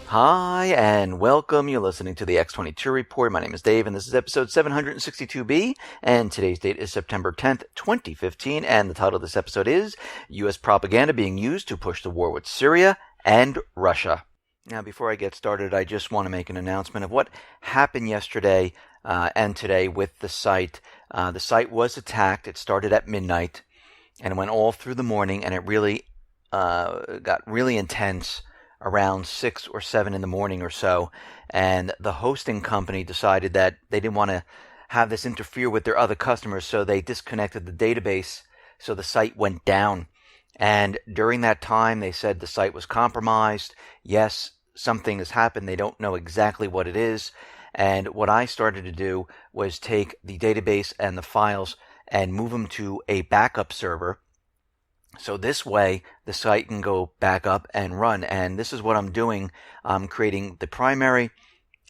Hi, and welcome. You're listening to the X22 Report. My name is Dave, and this is episode 762B, and today's date is September 10th, 2015, and the title of this episode is U.S. Propaganda Being Used to Push the War with Syria and Russia. Now, before I get started, I just want to make an announcement of what happened yesterday and today with the site. The site was attacked. It started at midnight, and it went all through the morning, and it really got really intense around 6 or 7 in the morning or so, and the hosting company decided that they didn't want to have this interfere with their other customers, so they disconnected the database, so the site went down. And during that time, they said the site was compromised. Yes, something has happened. They don't know exactly what it is. And what I started to do was take the database and the files and move them to a backup server. So this way, the site can go back up and run. And this is what I'm doing. I'm creating the primary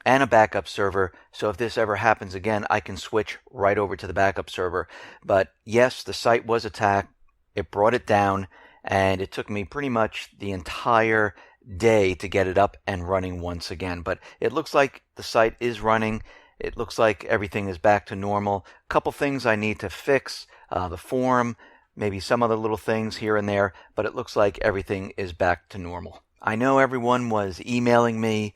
and a backup server. So if this ever happens again, I can switch right over to the backup server. But yes, the site was attacked. It brought it down. And it took me pretty much the entire day to get it up and running once again. But it looks like the site is running. It looks like everything is back to normal. A couple things I need to fix. The forum, maybe some other little things here and there, but it looks like everything is back to normal. I know everyone was emailing me,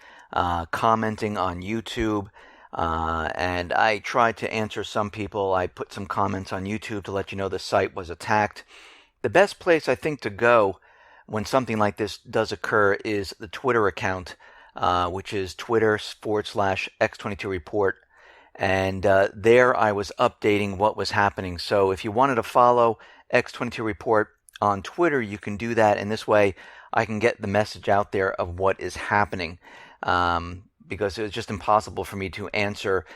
commenting on YouTube, and I tried to answer some people. I put some comments on YouTube to let you know the site was attacked. The best place I think to go when something like this does occur is the Twitter account, which is Twitter/X22 Report. And there I was updating what was happening. So if you wanted to follow X22 Report on Twitter, you can do that. And this way I can get the message out there of what is happening. Because it was just impossible for me to answer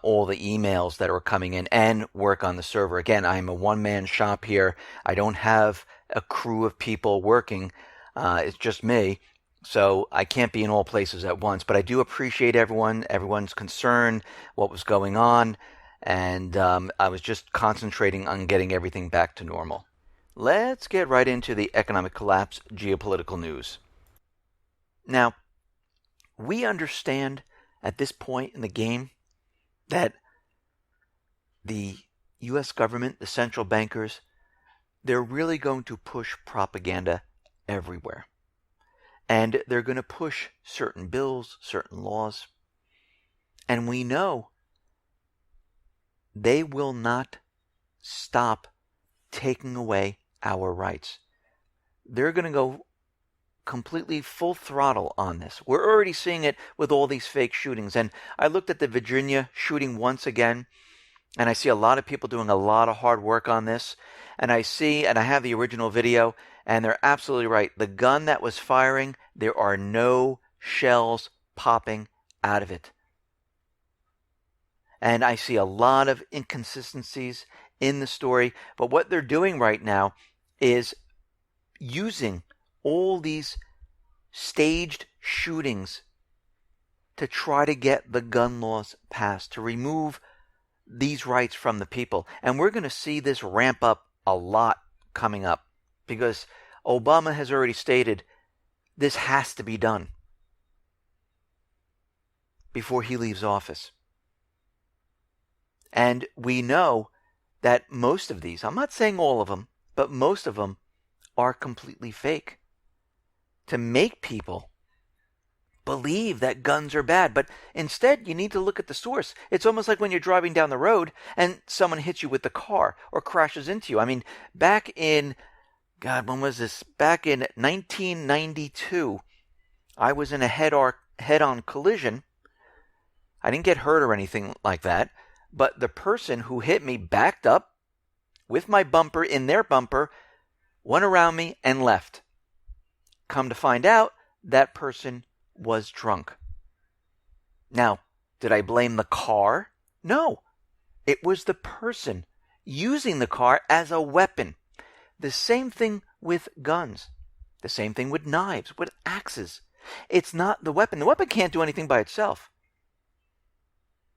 all the emails that are coming in and work on the server. Again, I'm a one-man shop here. I don't have a crew of people working. It's just me. So I can't be in all places at once. But I do appreciate everyone's concern, what was going on. And I was just concentrating on getting everything back to normal. Let's get right into the economic collapse geopolitical news. Now, we understand at this point in the game that the U.S. government, the central bankers, they're really going to push propaganda everywhere. And they're going to push certain bills, certain laws. And we know they will not stop taking away our rights. They're going to go completely full throttle on this. We're already seeing it with all these fake shootings. And I looked at the Virginia shooting once again, and I see a lot of people doing a lot of hard work on this. And I have the original video, and they're absolutely right. The gun that was firing, there are no shells popping out of it. And I see a lot of inconsistencies in the story. But what they're doing right now is using all these staged shootings to try to get the gun laws passed, to remove these rights from the people. And we're going to see this ramp up a lot coming up because Obama has already stated this has to be done before he leaves office. And we know that most of these, I'm not saying all of them, but most of them are completely fake to make people believe that guns are bad. But instead, you need to look at the source. It's almost like when you're driving down the road and someone hits you with the car or crashes into you. I mean, back in, when was this? Back in 1992, I was in a head-on collision. I didn't get hurt or anything like that. But the person who hit me backed up with my bumper in their bumper, went around me, and left. Come to find out, that person was drunk. Now, did I blame the car? No. It was the person using the car as a weapon. The same thing with guns. The same thing with knives, with axes. It's not the weapon. The weapon can't do anything by itself.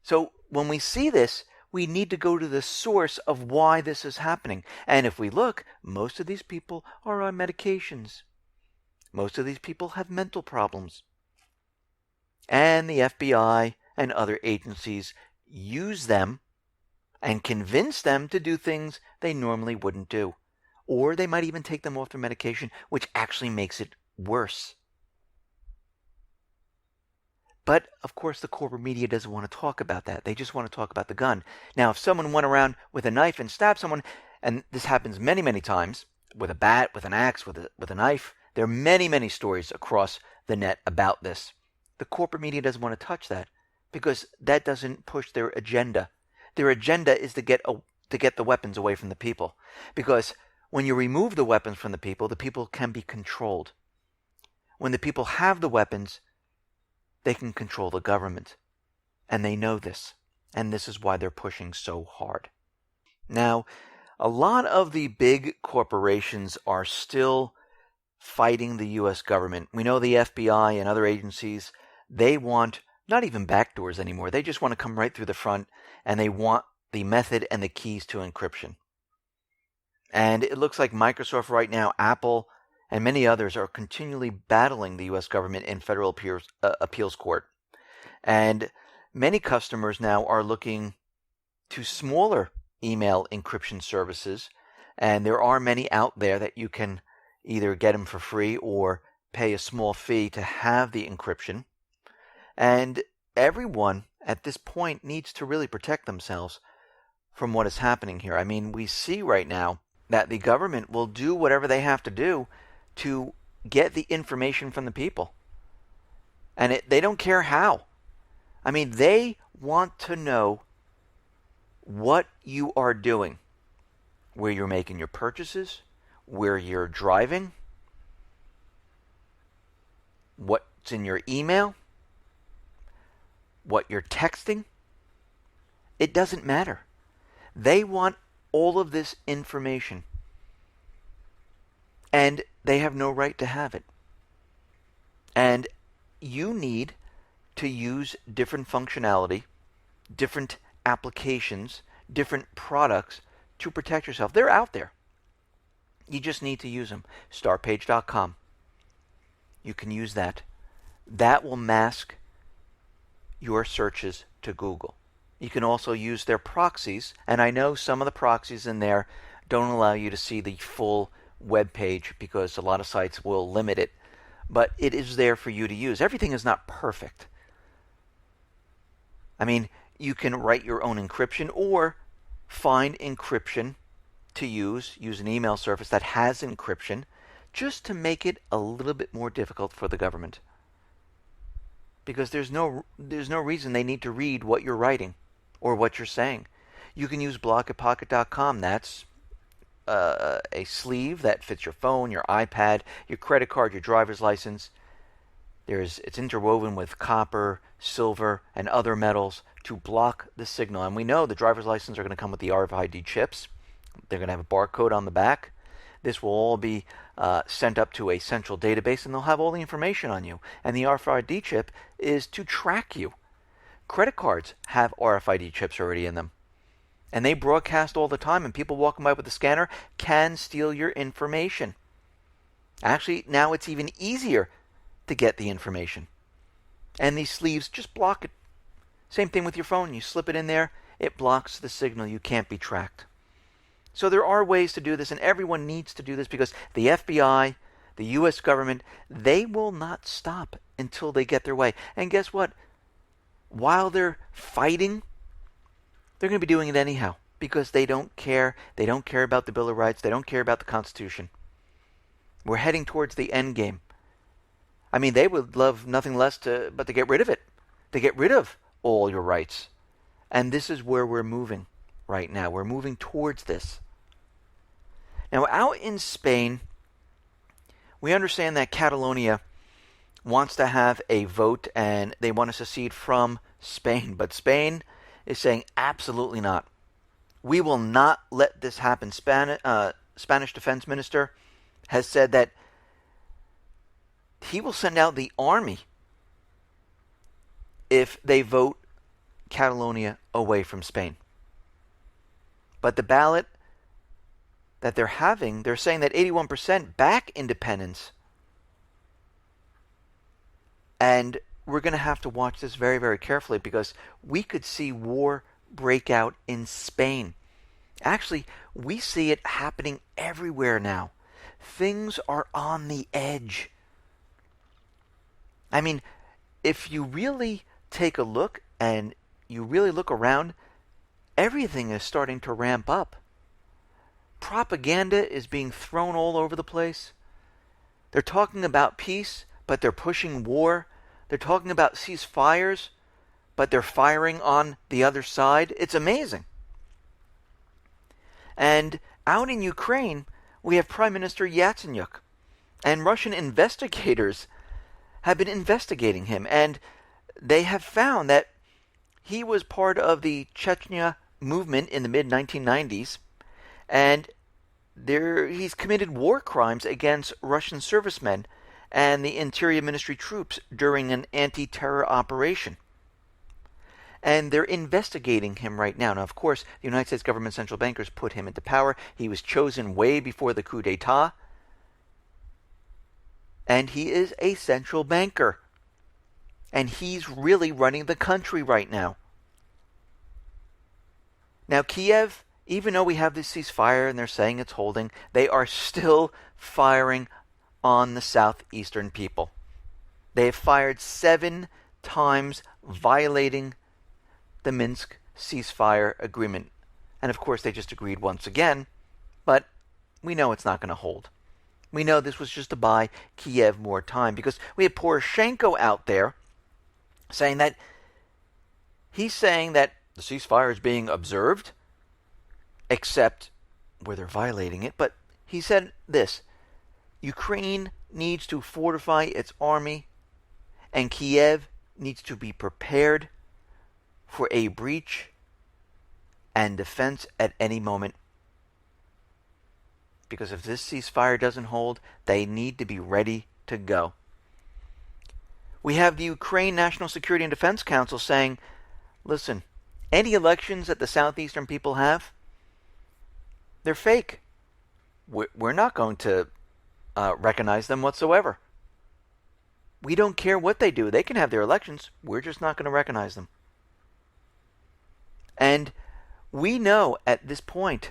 So when we see this, we need to go to the source of why this is happening. And if we look, most of these people are on medications. Most of these people have mental problems. And the FBI and other agencies use them and convince them to do things they normally wouldn't do. Or they might even take them off their medication, which actually makes it worse. But, of course, the corporate media doesn't want to talk about that. They just want to talk about the gun. Now, if someone went around with a knife and stabbed someone, and this happens many, many times, with a bat, with an axe, with a knife, there are many, many stories across the net about this. The corporate media doesn't want to touch that because that doesn't push their agenda. Their agenda is to get the weapons away from the people. Because when you remove the weapons from the people can be controlled. When the people have the weapons, they can control the government. And they know this. And this is why they're pushing so hard. Now, a lot of the big corporations are still fighting the U.S. government. We know the FBI and other agencies, they want not even backdoors anymore. They just want to come right through the front, and they want the method and the keys to encryption. And it looks like Microsoft right now, Apple, and many others are continually battling the U.S. government in federal appeals court. And many customers now are looking to smaller email encryption services, and there are many out there that you can either get them for free or pay a small fee to have the encryption. And everyone at this point needs to really protect themselves from what is happening here. I mean, we see right now that the government will do whatever they have to do to get the information from the people. And they don't care how. I mean, they want to know what you are doing, where you're making your purchases, where you're driving, what's in your email, what you're texting. It doesn't matter. They want all of this information, and they have no right to have it. And you need to use different functionality, different applications, different products to protect yourself. They're out there. You just need to use them. Startpage.com. You can use that. That will mask your searches to Google. You can also use their proxies, and I know some of the proxies in there don't allow you to see the full web page because a lot of sites will limit it, but it is there for you to use. Everything is not perfect. I mean, you can write your own encryption or find encryption to use an email service that has encryption just to make it a little bit more difficult for the government. Because there's no reason they need to read what you're writing or what you're saying. You can use blockatpocket.com. That's a sleeve that fits your phone, your iPad, your credit card, your driver's license. It's interwoven with copper, silver, and other metals to block the signal. And we know the driver's license are going to come with the RFID chips. They're going to have a barcode on the back. This will all be sent up to a central database, and they'll have all the information on you. And the RFID chip is to track you. Credit cards have RFID chips already in them. And they broadcast all the time, and people walking by with the scanner can steal your information. Actually, now it's even easier to get the information. And these sleeves just block it. Same thing with your phone. You slip it in there, it blocks the signal. You can't be tracked. So there are ways to do this, and everyone needs to do this because the FBI, the U.S. government, they will not stop until they get their way. And guess what? While they're fighting, they're going to be doing it anyhow because they don't care. They don't care about the Bill of Rights. They don't care about the Constitution. We're heading towards the end game. I mean, they would love nothing less but to get rid of it, to get rid of all your rights. And this is where we're moving right now. We're moving towards this. Now, out in Spain, we understand that Catalonia wants to have a vote and they want to secede from Spain. But Spain is saying absolutely not. We will not let this happen. Spanish Defense Minister has said that he will send out the army if they vote Catalonia away from Spain. But the ballot that they're having, they're saying that 81% back independence. And we're going to have to watch this very, very carefully, because we could see war break out in Spain. Actually, we see it happening everywhere now. Things are on the edge. I mean, if you really take a look and you really look around, everything is starting to ramp up. Propaganda is being thrown all over the place. They're talking about peace, but they're pushing war. They're talking about ceasefires, but they're firing on the other side. It's amazing. And out in Ukraine, we have Prime Minister Yatsenyuk, and Russian investigators have been investigating him, and they have found that he was part of the Chechnya movement in the mid-1990s, and he's committed war crimes against Russian servicemen and the Interior Ministry troops during an anti-terror operation. And they're investigating him right now. Now, of course, the United States government central bankers put him into power. He was chosen way before the coup d'etat. And he is a central banker. And he's really running the country right now. Now, Kiev, even though we have this ceasefire and they're saying it's holding, they are still firing on the southeastern people. They have fired 7 times, violating the Minsk ceasefire agreement. And of course, they just agreed once again, but we know it's not going to hold. We know this was just to buy Kiev more time, because we have Poroshenko out there saying that the ceasefire is being observed, except where they're violating it. But he said this: Ukraine needs to fortify its army, and Kiev needs to be prepared for a breach and defense at any moment. Because if this ceasefire doesn't hold, they need to be ready to go. We have the Ukraine National Security and Defense Council saying, listen, any elections that the southeastern people have, they're fake. We're not going to recognize them whatsoever. We don't care what they do. They can have their elections. We're just not going to recognize them. And we know at this point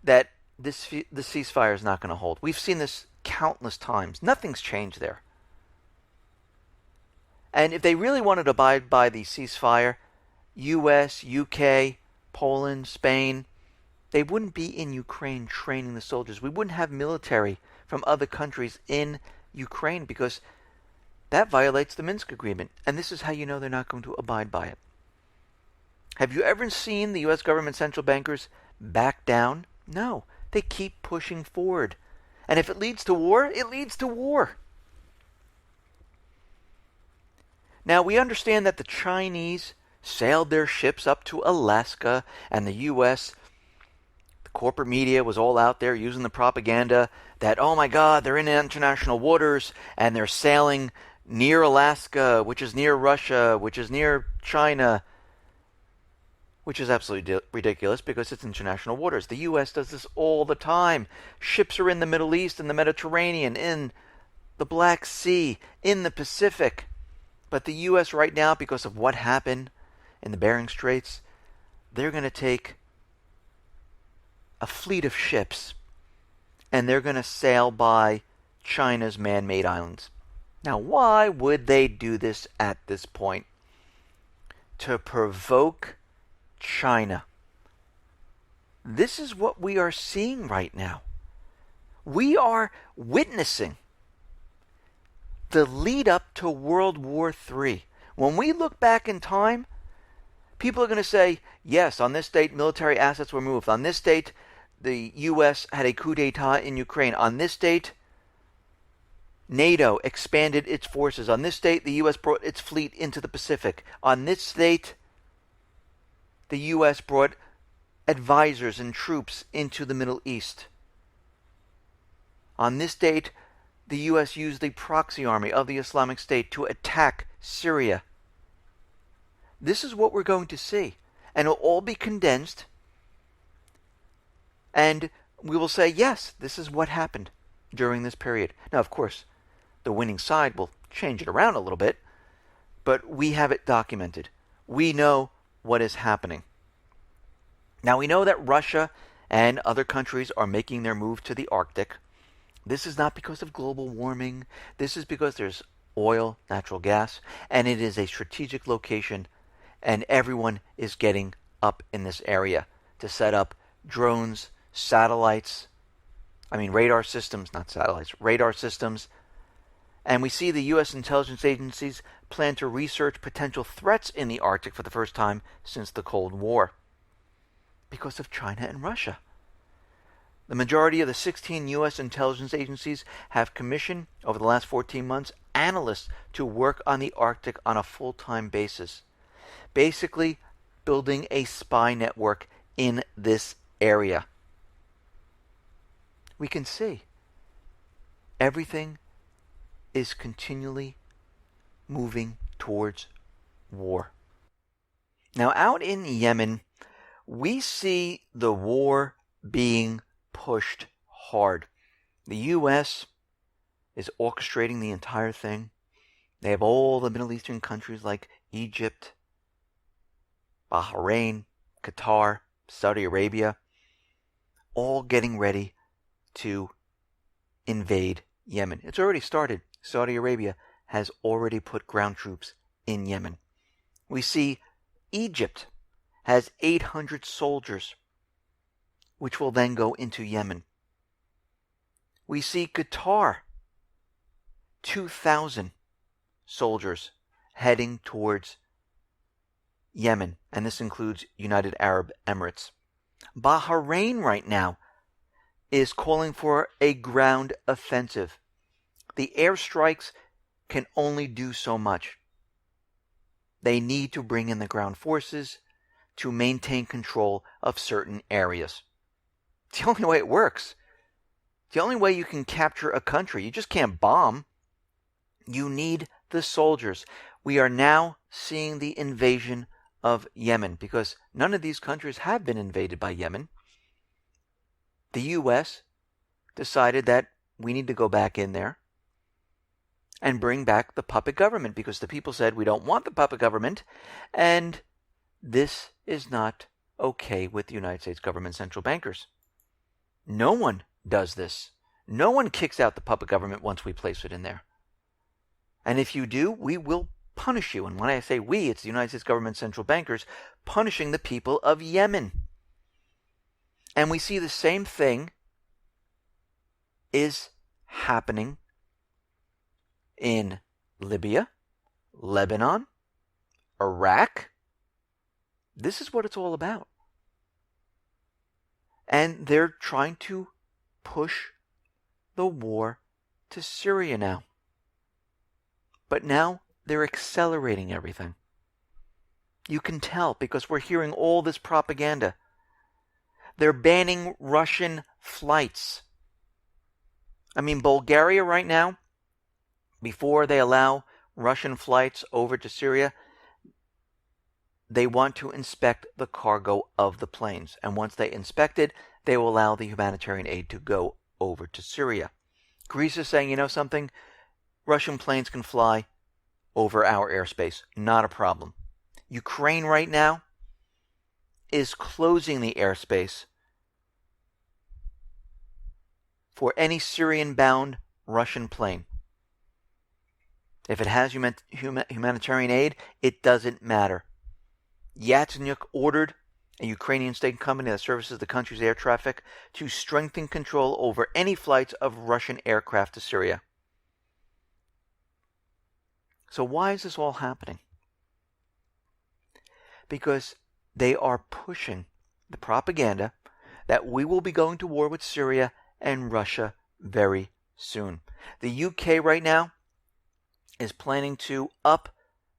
that the ceasefire is not going to hold. We've seen this countless times. Nothing's changed there. And if they really wanted to abide by the ceasefire, U.S., UK, Poland, Spain, they wouldn't be in Ukraine training the soldiers. We wouldn't have military from other countries in Ukraine, because that violates the Minsk agreement. And this is how you know they're not going to abide by it. Have you ever seen the U.S. government central bankers back down? No. They keep pushing forward. And if it leads to war, it leads to war. Now, we understand that the Chinese sailed their ships up to Alaska, and the U.S., the corporate media was all out there using the propaganda that, oh my God, they're in international waters, and they're sailing near Alaska, which is near Russia, which is near China, which is absolutely ridiculous because it's international waters. The U.S. does this all the time. Ships are in the Middle East, in the Mediterranean, in the Black Sea, in the Pacific. But the U.S. right now, because of what happened in the Bering Straits, they're going to take a fleet of ships and they're going to sail by China's man-made islands. Now, why would they do this at this point? To provoke China. This is what we are seeing right now. We are witnessing the lead up to World War III. When we look back in time, people are going to say, yes, on this date, military assets were moved. On this date, the U.S. had a coup d'etat in Ukraine. On this date, NATO expanded its forces. On this date, the U.S. brought its fleet into the Pacific. On this date, the U.S. brought advisors and troops into the Middle East. On this date, the U.S. used the proxy army of the Islamic State to attack Syria. This is what we're going to see. And it'll all be condensed. And we will say, yes, this is what happened during this period. Now, of course, the winning side will change it around a little bit. but we have it documented. We know what is happening. Now, we know that Russia and other countries are making their move to the Arctic. This is not because of global warming. This is because there's oil, natural gas, and it is a strategic location, and everyone is getting up in this area to set up drones, satellites, radar systems, not satellites, radar systems. And we see the U.S. intelligence agencies plan to research potential threats in the Arctic for the first time since the Cold War because of China and Russia. The majority of the 16 U.S. intelligence agencies have commissioned, over the last 14 months, analysts to work on the Arctic on a full-time basis, basically building a spy network in this area. We can see everything is continually moving towards war. Now, out in Yemen, we see the war being pushed hard. The U.S. is orchestrating the entire thing. They have all the Middle Eastern countries like Egypt, Bahrain, Qatar, Saudi Arabia, all getting ready to invade Yemen. It's already started. Saudi Arabia has already put ground troops in Yemen. We see Egypt has 800 soldiers, which will then go into Yemen. We see Qatar, 2,000 soldiers heading towards Yemen, and this includes United Arab Emirates. Bahrain right now is calling for a ground offensive. The airstrikes can only do so much. They need to bring in the ground forces to maintain control of certain areas. It's the only way it works. It's the only way you can capture a country. You just can't bomb. You need the soldiers. We are now seeing the invasion of Yemen because none of these countries have been invaded by Yemen. The U.S. decided that we need to go back in there and bring back the puppet government because the people said we don't want the puppet government, and this is not okay with the United States government central bankers. No one does this. No one kicks out the puppet government once we place it in there. And if you do, we will punish you. And when I say we, it's the United States government central bankers punishing the people of Yemen. And we see the same thing is happening in Libya, Lebanon, Iraq. This is what it's all about. And they're trying to push the war to Syria now. But now they're accelerating everything. You can tell because we're hearing all this propaganda. They're banning Russian flights. Bulgaria right now, before they allow Russian flights over to Syria, they want to inspect the cargo of the planes. And once they inspect it, they will allow the humanitarian aid to go over to Syria. Greece is saying, you know something? Russian planes can fly over our airspace. Not a problem. Ukraine right now is closing the airspace for any Syrian-bound Russian plane. If it has humanitarian aid, it doesn't matter. Yatsenyuk ordered a Ukrainian state company that services the country's air traffic to strengthen control over any flights of Russian aircraft to Syria. So why is this all happening? Because they are pushing the propaganda that we will be going to war with Syria and Russia very soon. The UK right now is planning to up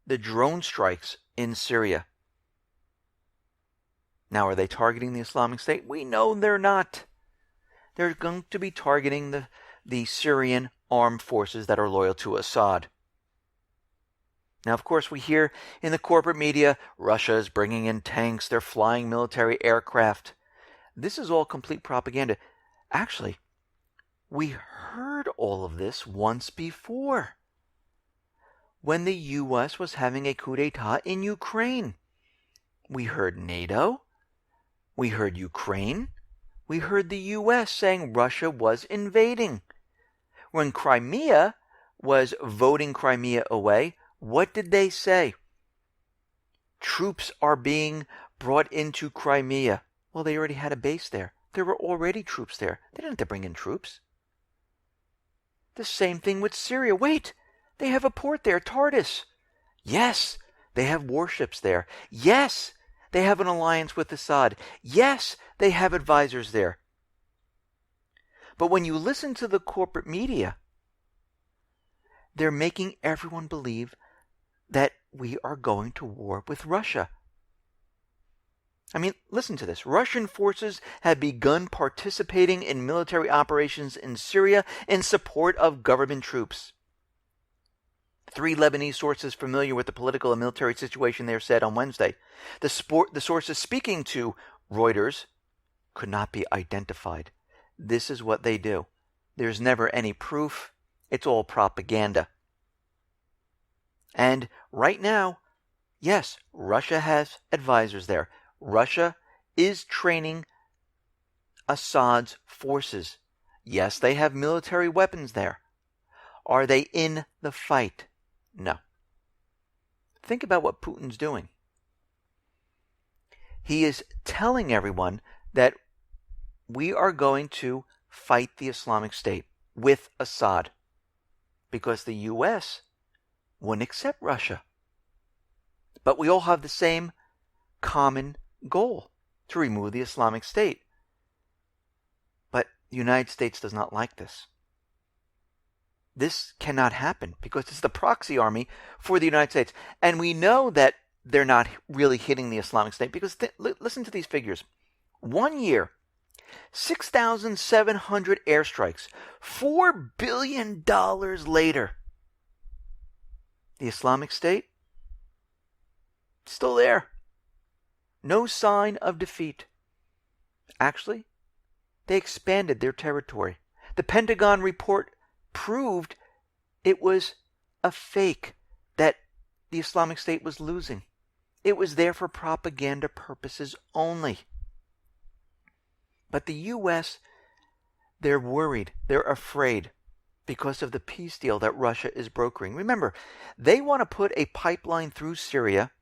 the drone strikes in Syria. Now, are they targeting the Islamic State? We know they're not. They're going to be targeting the Syrian armed forces that are loyal to Assad. Now, of course, we hear in the corporate media, Russia is bringing in tanks, they're flying military aircraft. This is all complete propaganda. Actually, we heard all of this once before. when the U.S. was having a coup d'etat in Ukraine. We heard NATO. We heard Ukraine. We heard the U.S. saying Russia was invading. When Crimea was voting Crimea away, what did they say? Troops are being brought into Crimea. Well, they already had a base there. There were already troops there. They didn't have to bring in troops. The same thing with Syria. Wait, they have a port there, Tartus. Yes, they have warships there. Yes, they have an alliance with Assad. Yes, they have advisors there. But when you listen to the corporate media, they're making everyone believe that we are going to war with Russia. I mean, listen to this. Russian forces have begun participating in military operations in Syria in support of government troops. 3 Lebanese sources familiar with the political and military situation there said on Wednesday. The sources speaking to Reuters could not be identified. This is what they do. There's never any proof. It's all propaganda. And right now, yes, Russia has advisors there. Russia is training Assad's forces. Yes, they have military weapons there. Are they in the fight? No. Think about what Putin's doing. He is telling everyone that we are going to fight the Islamic State with Assad because the U.S. wouldn't accept Russia. But we all have the same common goal, to remove the Islamic State. But the United States does not like this. This cannot happen because it's the proxy army for the United States. And we know that they're not really hitting the Islamic State because listen to these figures. 1 year, 6,700 airstrikes, $4 billion later. The Islamic State, still there. No sign of defeat. Actually, they expanded their territory. The Pentagon report proved it was a fake, that the Islamic State was losing. It was there for propaganda purposes only. But the U.S., they're worried, they're afraid because of the peace deal that Russia is brokering. Remember, they want to put a pipeline through Syria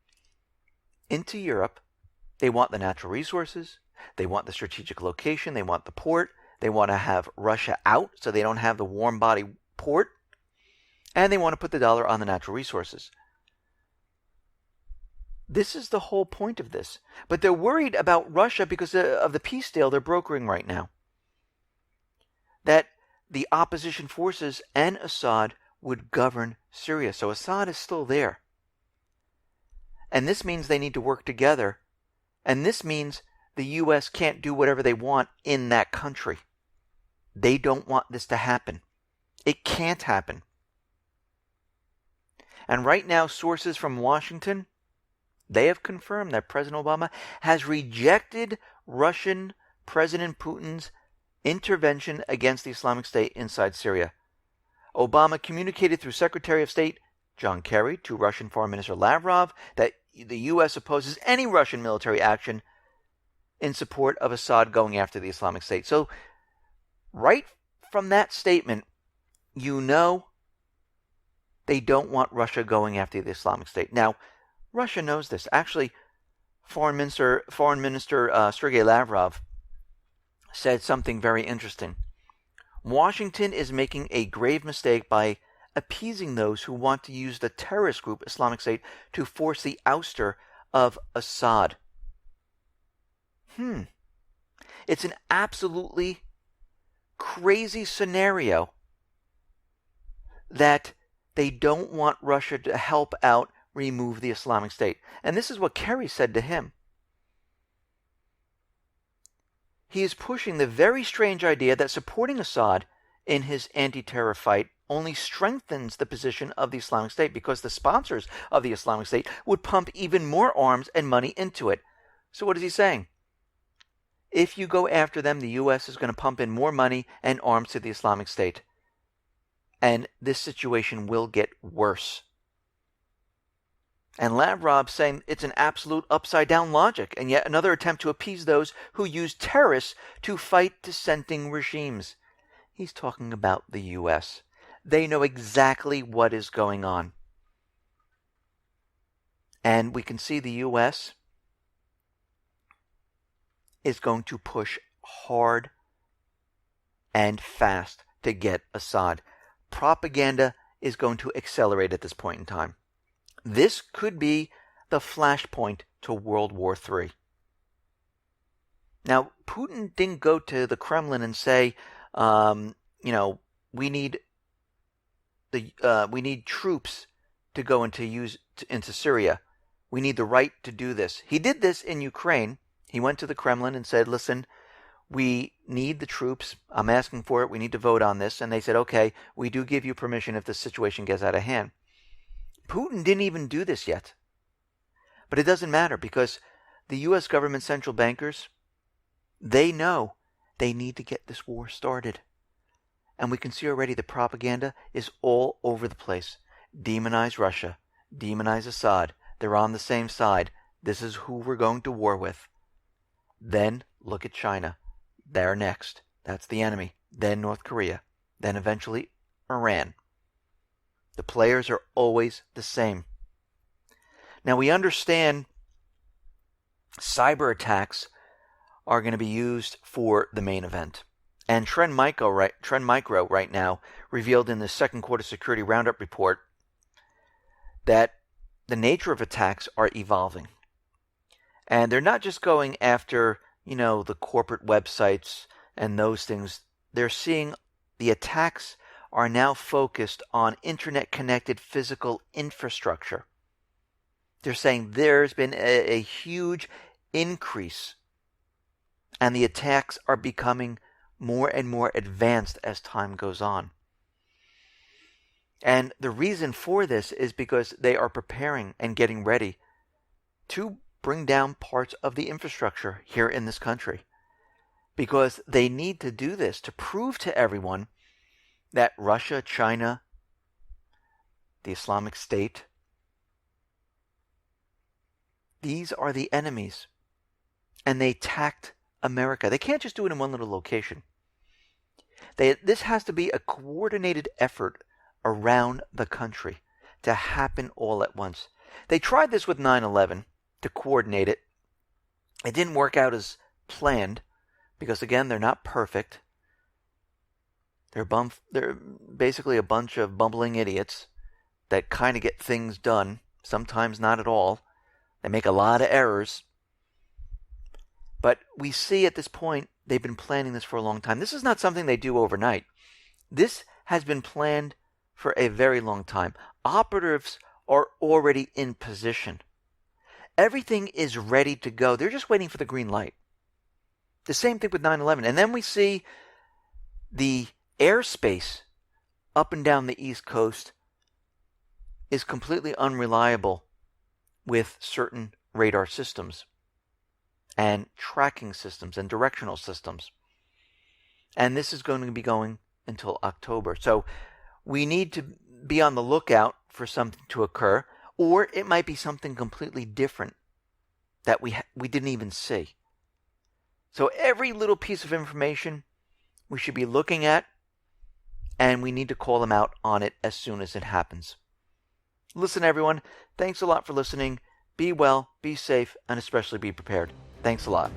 into Europe. They want the natural resources. They want the strategic location. They want the port. They want to have Russia out so they don't have the warm body port. And they want to put the dollar on the natural resources. This is the whole point of this. But they're worried about Russia because of the peace deal they're brokering right now. That the opposition forces and Assad would govern Syria. So Assad is still there. And this means they need to work together. And this means the U.S. can't do whatever they want in that country. They don't want this to happen. It can't happen. And right now, sources from Washington, they have confirmed that President Obama has rejected Russian President Putin's intervention against the Islamic State inside Syria. Obama communicated through Secretary of State John Kerry to Russian Foreign Minister Lavrov that the U.S. opposes any Russian military action in support of Assad going after the Islamic State. So, right from that statement, you know they don't want Russia going after the Islamic State. Now, Russia knows this. Actually, Foreign Minister Sergei Lavrov said something very interesting. Washington is making a grave mistake by appeasing those who want to use the terrorist group Islamic State to force the ouster of Assad. It's an absolutely crazy scenario that they don't want Russia to help out remove the Islamic State. And this is what Kerry said to him. He is pushing the very strange idea that supporting Assad in his anti-terror fight only strengthens the position of the Islamic State because the sponsors of the Islamic State would pump even more arms and money into it. So what is he saying? If you go after them, the U.S. is going to pump in more money and arms to the Islamic State. And this situation will get worse. And Lavrov saying it's an absolute upside-down logic, and yet another attempt to appease those who use terrorists to fight dissenting regimes. He's talking about the U.S. They know exactly what is going on. And we can see the U.S. is going to push hard and fast to get Assad. Propaganda is going to accelerate at this point in time. This could be the flashpoint to World War III. Now, Putin didn't go to the Kremlin and say, we need troops to go into Syria. We need the right to do this. He did this in Ukraine. He went to the Kremlin and said, listen, we need the troops. I'm asking for it. We need to vote on this. And they said, okay, we do give you permission if the situation gets out of hand. Putin didn't even do this yet. But it doesn't matter because the U.S. government central bankers, they know they need to get this war started. And we can see already the propaganda is all over the place. Demonize Russia. Demonize Assad. They're on the same side. This is who we're going to war with. Then look at China. They're next. That's the enemy. Then North Korea. Then eventually Iran. The players are always the same. Now we understand cyber attacks are going to be used for the main event. And Trend Micro right now revealed in the second quarter security roundup report that the nature of attacks are evolving. And they're not just going after, the corporate websites and those things. They're seeing the attacks are now focused on internet-connected physical infrastructure. They're saying there's been a huge increase, and the attacks are becoming more and more advanced as time goes on. And the reason for this is because they are preparing and getting ready to bring down parts of the infrastructure here in this country. Because they need to do this to prove to everyone that Russia, China, the Islamic State, these are the enemies. And they attacked America. They can't just do it in one little location. This has to be a coordinated effort around the country to happen all at once. They tried this with 9/11 to coordinate it. It didn't work out as planned because, again, they're not perfect. They're basically a bunch of bumbling idiots that kind of get things done, sometimes not at all. They make a lot of errors. But we see at this point, they've been planning this for a long time. This is not something they do overnight. This has been planned for a very long time. Operatives are already in position. Everything is ready to go. They're just waiting for the green light. The same thing with 9/11. And then we see the airspace up and down the East Coast is completely unreliable with certain radar systems and tracking systems and directional systems. And this is going to be going until October. So we need to be on the lookout for something to occur, or it might be something completely different that we didn't even see. So every little piece of information we should be looking at, and we need to call them out on it as soon as it happens. Listen, everyone, thanks a lot for listening. Be well, be safe, and especially be prepared. Thanks a lot.